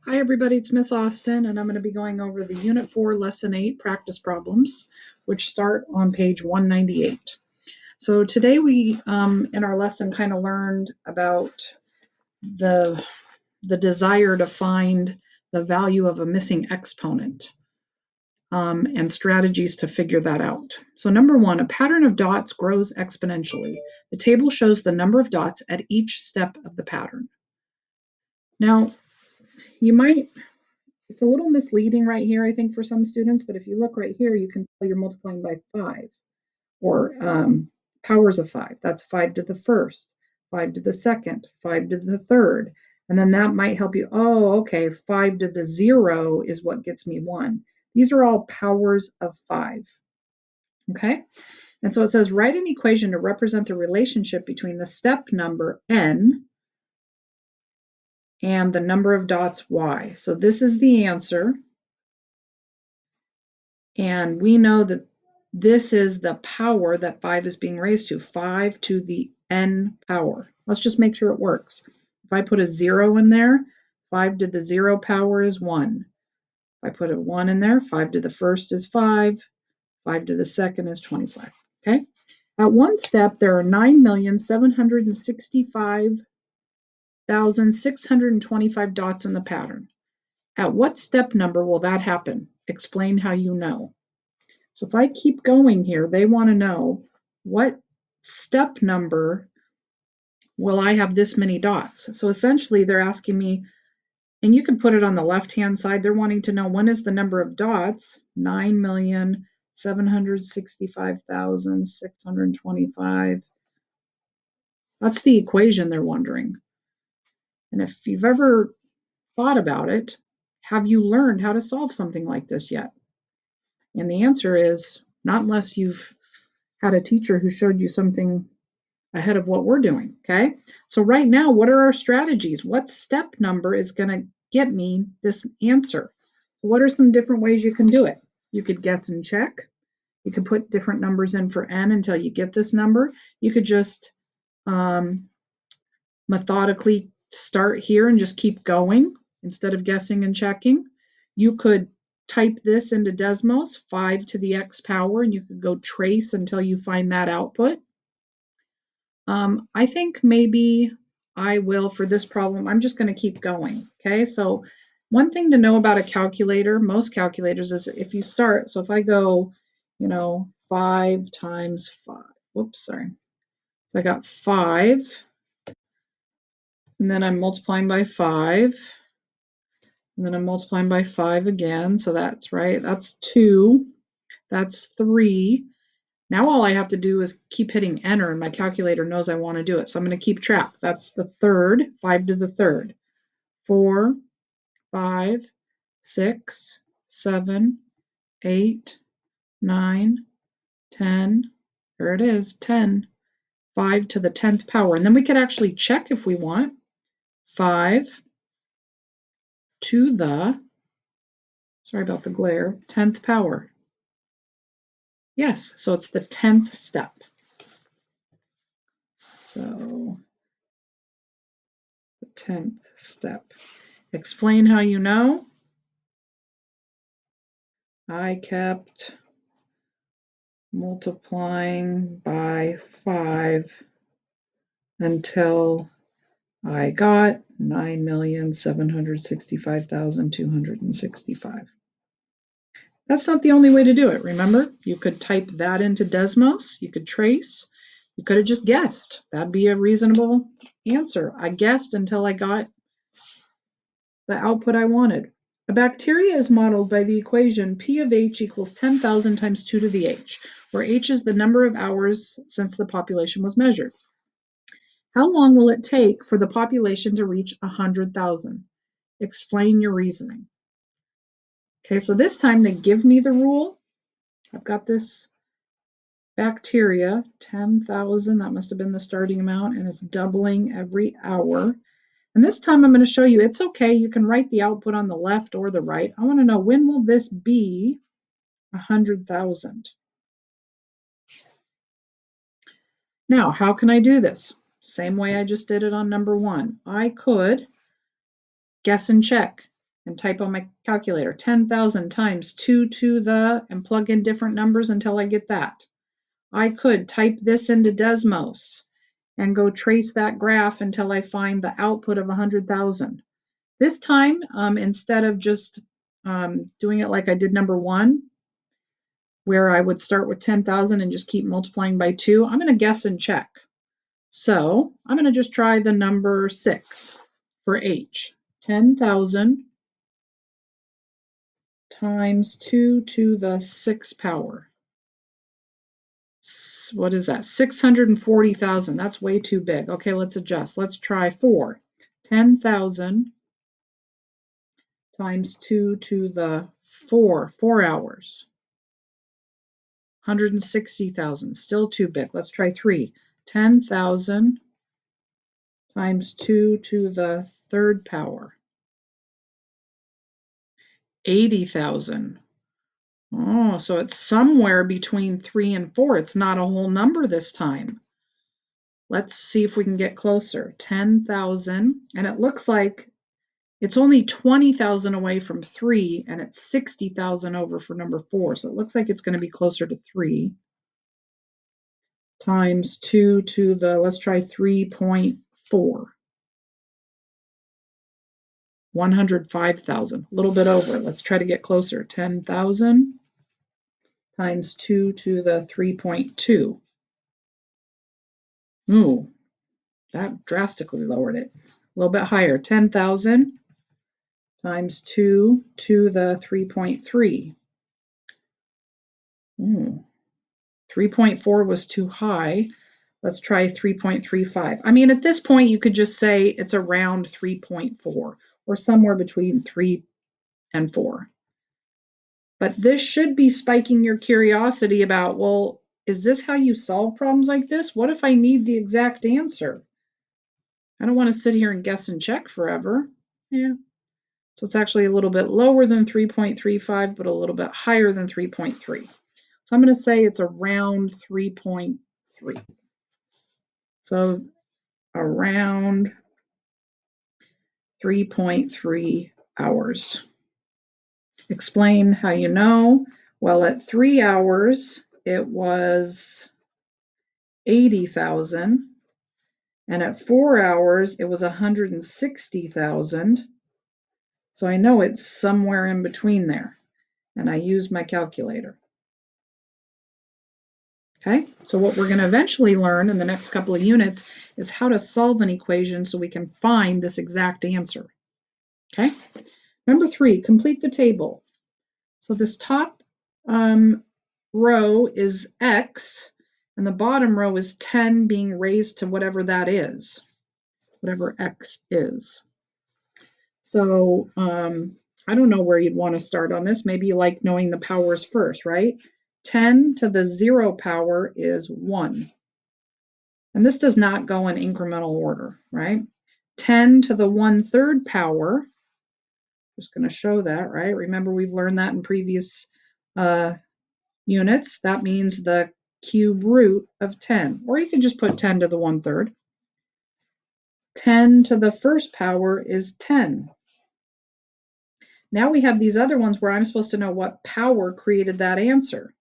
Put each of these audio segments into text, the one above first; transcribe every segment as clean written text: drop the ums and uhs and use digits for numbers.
Hi everybody, it's Miss Austin and I'm going to be going over the Unit 4 Lesson 8 practice problems, which start on page 198. So today we, in our lesson, kind of learned about the desire to find the value of a missing exponent and strategies to figure that out. So number one, a pattern of dots grows exponentially. The table shows the number of dots at each step of the pattern. Now, it's a little misleading right here, I think, for some students, but if you look right here, you can tell you're multiplying by 5 or powers of 5. That's 5 to the first, 5 to the second, 5 to the third. And then that might help you. Oh, okay, 5 to the 0 is what gets me 1. These are all powers of 5. Okay? And so it says write an equation to represent the relationship between the step number n and the number of dots y. So this is the answer. And we know that this is the power that 5 is being raised to, 5 to the n power. Let's just make sure it works. If I put a 0 in there, 5 to the 0 power is 1. If I put a 1 in there, 5 to the first is 5, 5 to the second is 25. Okay? At one step, there are 9,765,625 dots in the pattern. At what step number will that happen? Explain how you know. So if I keep going here, they want to know what step number will I have this many dots? So essentially they're asking me, and you can put it on the left-hand side, they're wanting to know when is the number of dots, 9,765,625. That's the equation they're wondering. And if you've ever thought about it, have you learned how to solve something like this yet? And the answer is not unless you've had a teacher who showed you something ahead of what we're doing, okay? So right now, what are our strategies? What step number is going to get me this answer? What are some different ways you can do it? You could guess and check. You could put different numbers in for n until you get this number. You could just methodically start here and just keep going instead of guessing and checking. You could type this into Desmos, 5 to the x power, and you could go trace until you find that output. I think maybe I will, for this problem, I'm just going to keep going. Okay, so one thing to know about a calculator, most calculators, is if you start, so if I go, 5 times 5, whoops, sorry. So I got 5, and then I'm multiplying by 5, and then I'm multiplying by 5 again, so that's right, that's 2, that's 3. Now all I have to do is keep hitting enter and my calculator knows I want to do it. So I'm going to keep track. That's the third, 5 to the third. 4, 5, 6, 7, 8, 9, 10. There it is, 10. 5 to the 10th power. And then we could actually check if we want. 5 to the, sorry about the glare, 10th power. Yes, so it's the 10th step. So the 10th step. Explain how you know. I kept multiplying by 5 until I got 9,765,265. That's not the only way to do it, remember? You could type that into Desmos, you could trace, you could have just guessed. That'd be a reasonable answer. I guessed until I got the output I wanted. A bacteria is modeled by the equation P of H equals 10,000 times 2 to the H, where H is the number of hours since the population was measured. How long will it take for the population to reach 100,000? Explain your reasoning. Okay, so this time they give me the rule. I've got this bacteria, 10,000, that must have been the starting amount, and it's doubling every hour. And this time I'm going to show you it's okay. You can write the output on the left or the right. I want to know, when will this be 100,000? Now, how can I do this? Same way I just did it on number 1. I could guess and check. and type on my calculator 10,000 times 2 to the, and plug in different numbers until I get that. I could type this into Desmos and go trace that graph until I find the output of 100,000. This time, instead of just doing it like I did number 1, where I would start with 10,000 and just keep multiplying by 2, I'm going to guess and check. So I'm going to just try the number 6 for H. 10,000 times 2 to the 6th power. What is that? 640,000. That's way too big. Okay, let's adjust. Let's try 4. 10,000 times 2 to the 4 hours. 160,000. Still too big. Let's try 3. 10,000 times 2 to the 3rd power. 80,000. Oh, so it's somewhere between 3 and 4. It's not a whole number this time. Let's see if we can get closer. 10,000, and it looks like it's only 20,000 away from 3, and it's 60,000 over for number 4. So it looks like it's going to be closer to 3 times 2 to the, let's try 3.4. 105,000, a little bit over. Let's try to get closer. 10,000 times 2 to the 3.2. Ooh, that drastically lowered it. A little bit higher. 10,000 times 2 to the 3.3. 3.4 was too high. Let's try 3.35. I mean, at this point, you could just say it's around 3.4 or somewhere between 3 and 4. But this should be spiking your curiosity about, well, is this how you solve problems like this? What if I need the exact answer? I don't want to sit here and guess and check forever. Yeah. So it's actually a little bit lower than 3.35, but a little bit higher than 3.3. So I'm going to say it's around 3.3. So around 3.3 hours. Explain how you know. Well, at 3 hours, it was 80,000. And at 4 hours, it was 160,000. So I know it's somewhere in between there. And I use my calculator. Okay, so what we're going to eventually learn in the next couple of units is how to solve an equation so we can find this exact answer. Okay, number 3, complete the table. So this top row is x, and the bottom row is 10 being raised to whatever that is, whatever x is. So I don't know where you'd want to start on this. Maybe you like knowing the powers first, right? 10 to the 0 power is 1. And this does not go in incremental order, right? 10 to the 1/3 power, just going to show that, right? Remember, we've learned that in previous units. That means the cube root of 10. Or you can just put 10 to the 1/3. 10 to the 1st power is 10. Now we have these other ones where I'm supposed to know what power created that answer.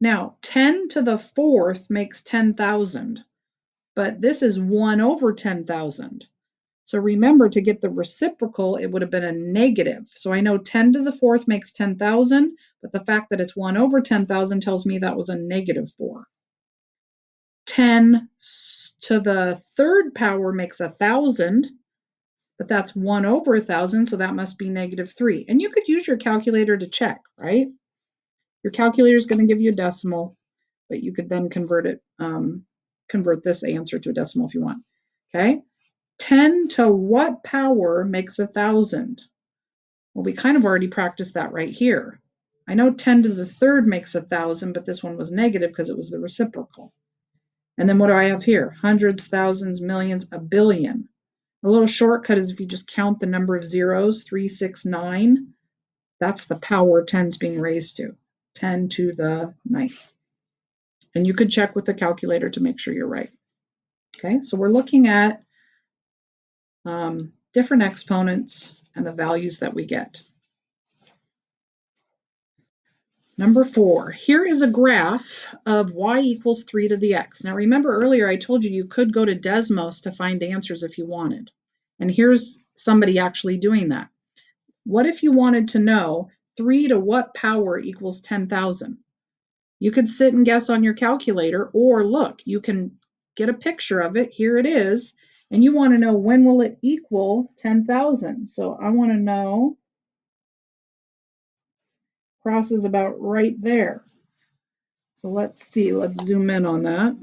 Now, 10 to the 4th makes 10,000, but this is 1 over 10,000. So remember, to get the reciprocal, it would have been a negative. So I know 10 to the 4th makes 10,000, but the fact that it's 1 over 10,000 tells me that was a negative 4. 10 to the 3rd power makes 1,000, but that's 1 over 1,000, so that must be negative 3. And you could use your calculator to check, right? Your calculator is going to give you a decimal, but you could then convert this answer to a decimal if you want. Okay, 10 to what power makes 1,000? Well, we kind of already practiced that right here. I know 10 to the 3rd makes 1,000, but this one was negative because it was the reciprocal. And then what do I have here? Hundreds, thousands, millions, a billion. A little shortcut is if you just count the number of zeros, 3, 6, 9, that's the power 10's being raised to, 10 to the 9th. And you could check with the calculator to make sure you're right. Okay, so we're looking at different exponents and the values that we get. Number 4, here is a graph of y equals 3 to the x. Now remember earlier I told you could go to Desmos to find answers if you wanted. And here's somebody actually doing that. What if you wanted to know 3 to what power equals 10,000? You could sit and guess on your calculator, or look, you can get a picture of it. Here it is. And you want to know when will it equal 10,000. So I want to know, crosses about right there. So let's see, let's zoom in on that.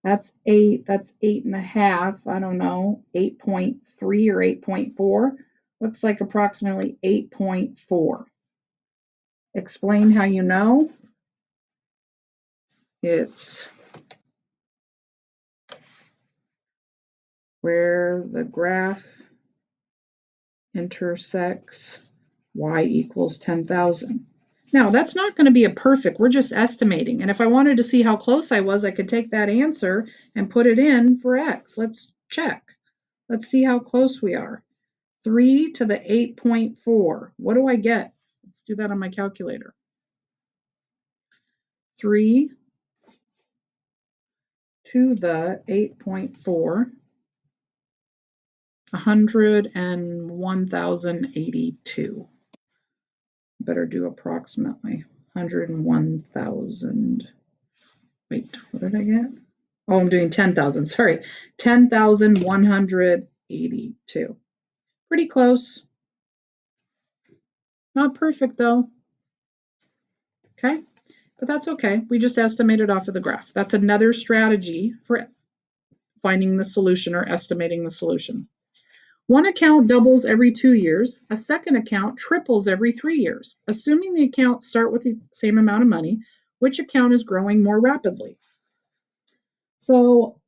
That's 8, that's 8.5, I don't know, 8.3 or 8.4. Looks like approximately 8.4. Explain how you know. It's where the graph intersects y equals 10,000. Now, that's not going to be a perfect, we're just estimating. And if I wanted to see how close I was, I could take that answer and put it in for x. Let's check. Let's see how close we are. 3 to the 8.4. What do I get? Let's do that on my calculator. 3 to the 8.4, 101,082. Better do approximately 101,000. Wait, what did I get? Oh, I'm doing 10,000. Sorry, 10,182. Pretty close. Not perfect though. Okay, but that's okay. We just estimated off of the graph. That's another strategy for finding the solution or estimating the solution. One account doubles every 2 years. A second account triples every 3 years. Assuming the accounts start with the same amount of money, which account is growing more rapidly? So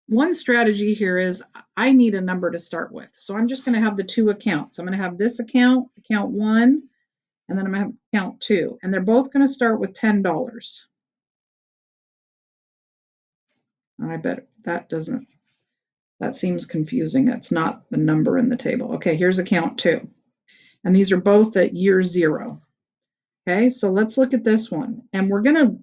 one strategy here is I need a number to start with. So I'm just going to have the 2 accounts. I'm going to have this account, account 1, and then I'm going to have account 2. And they're both going to start with $10. I bet that seems confusing. It's not the number in the table. Okay, here's account 2. And these are both at year 0. Okay, so let's look at this one. And we're going to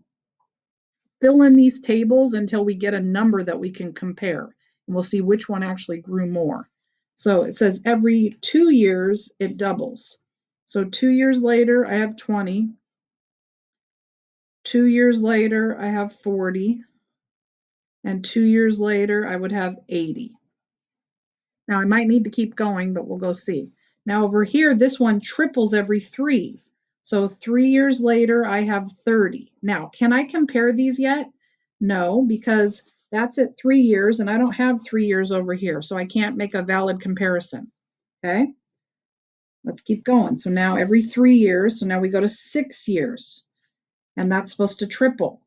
fill in these tables until we get a number that we can compare. And we'll see which one actually grew more. So it says every 2 years it doubles. So 2 years later, I have 20. 2 years later, I have 40. And 2 years later, I would have 80. Now I might need to keep going, but we'll go see. Now over here, this one triples every 3. So 3 years later, I have 30. Now, can I compare these yet? No, because that's at 3 years and I don't have 3 years over here. So I can't make a valid comparison. Okay, let's keep going. So now every 3 years, so now we go to 6 years and that's supposed to triple.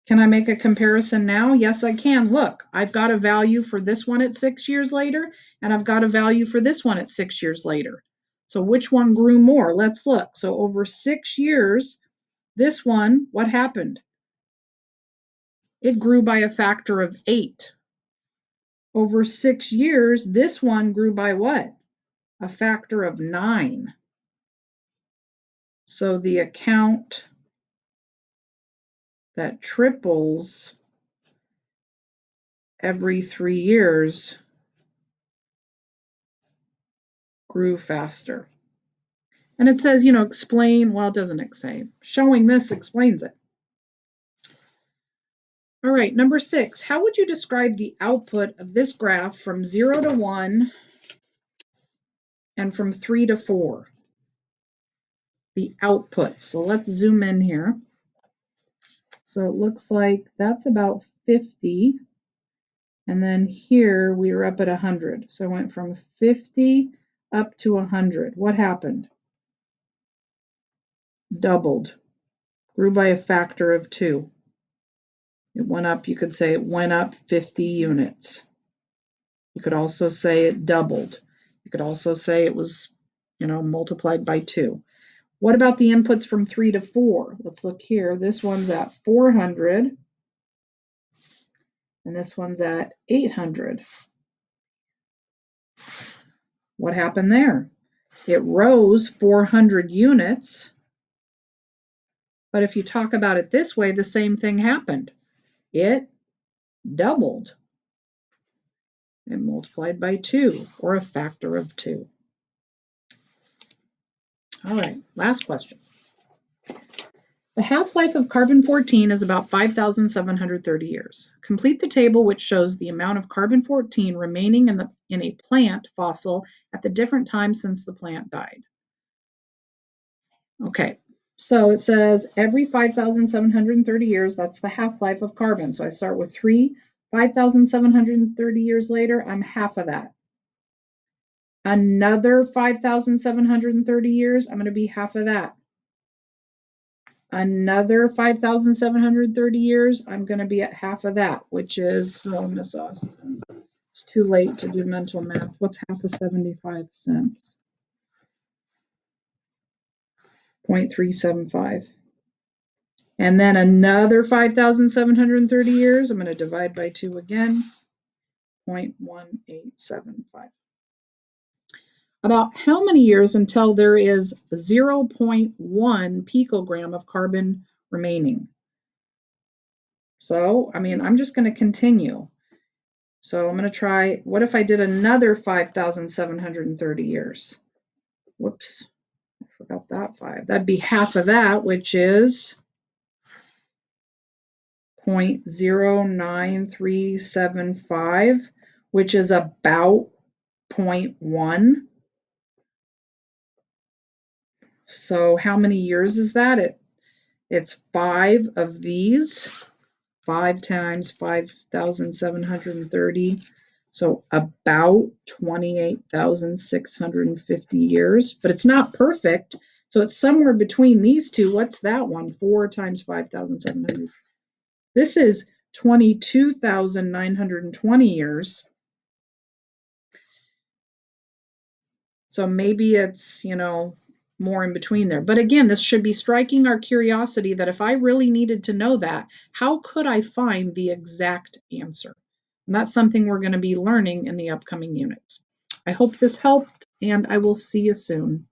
Can I make a comparison now? Yes, I can. Look, I've got a value for this one at 6 years later, and I've got a value for this one at 6 years later. So which one grew more? Let's look. So over 6 years, this one, what happened? It grew by a factor of 8. Over 6 years, this one grew by what? A factor of 9. So the account that triples every 3 years grew faster. And it says, explain. Well, it doesn't say. Showing this explains it. All right, number 6. How would you describe the output of this graph from 0 to 1 and from 3 to 4? The output. So let's zoom in here. So it looks like that's about 50. And then here we were up at 100. So I went from 50 up to 100. What happened? Doubled. Grew by a factor of 2. It went up, you could say it went up 50 units. You could also say it doubled. You could also say it was, multiplied by 2. What about the inputs from 3 to 4? Let's look here. This one's at 400, and this one's at 800. What happened there? It rose 400 units. But if you talk about it this way, the same thing happened. It doubled. It multiplied by 2, or a factor of 2. All right, last question. The half-life of carbon-14 is about 5,730 years. Complete the table which shows the amount of carbon-14 remaining in a plant fossil at the different times since the plant died. Okay, so it says every 5,730 years, that's the half-life of carbon. So I start with 3, 5,730 years later, I'm half of that. Another 5,730 years, I'm going to be half of that. Another 5,730 years, I'm going to be at half of that, which is, oh, Miss Austin, it's too late to do mental math. What's half of 75 cents? 0.375. And then another 5,730 years, I'm going to divide by 2 again, 0.1875. About how many years until there is 0.1 picogram of carbon remaining? So, I mean, I'm just going to continue. So I'm going to try, what if I did another 5,730 years? Whoops, I forgot that 5. That'd be half of that, which is 0.09375, which is about 0.1. So how many years is that? It's 5 of these. 5 times 5,730. So about 28,650 years, but it's not perfect. So it's somewhere between these two. What's that one? 4 times 5,700. This is 22,920 years. So maybe it's, more in between there. But again, this should be striking our curiosity that if I really needed to know that, how could I find the exact answer? And that's something we're going to be learning in the upcoming units. I hope this helped, and I will see you soon.